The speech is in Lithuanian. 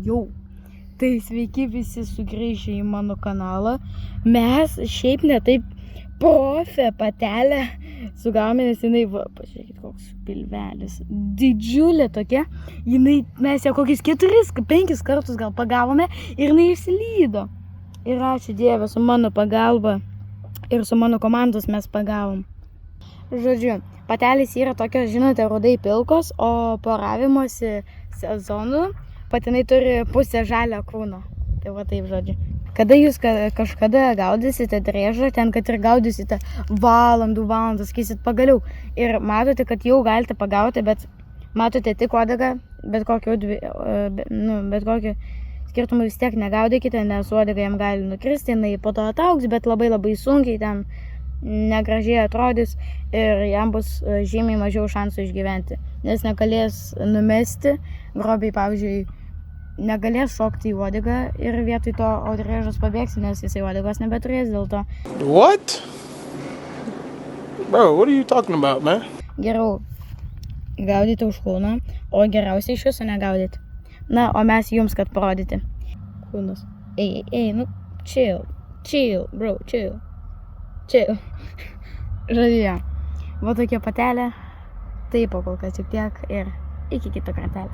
Jau. Tai sveiki visi sugrįžę į mano kanalą. Mes šiaip ne taip profė patelę sugavome, nes jinai, va, pažiūrėkit, koks pilvelis. Didžiulė tokia. Mes jau kokius 4-5 kartus gal pagavome ir jinai išsilydo. Ir ačiū Dieve, su mano pagalba ir su mano komandos mes pagavom. Žodžiu, patelės yra tokios, žinote, rudai pilkos, o poravimosi sezonu patinai turi pusę žalio kūno. Tai va taip, žodžiu. Kada jūs kažkada gaudysite driežą, ten kad ir gaudysite valandų, sakysit pagaliau. Ir matote, kad jau galite pagauti, bet matote tik uodegą, bet kokio skirtumų vis tiek negaudykite, nes uodega jam gali nukristi, jinai po to ataugs, bet labai sunkiai ten negražiai atrodys ir jam bus žymiai mažiau šansų išgyventi. Nes negalės numesti, grobiai, pavyzdžiui, negalės šokti į uodegą ir vietoj to driežas pabėgs, nes jisai uodegos nebeturės dėl to. What? Bro, what are you talking about, man? Geriau gaudyti už kūną, o geriausiai iš viso negaudyti. Na, o mes jums kad parodyti. Kūnas. Ei, nu, chill, bro, chill. Žodžiu, va tokia patelė. Taip, kol kas tik tiek ir iki kito kartelio.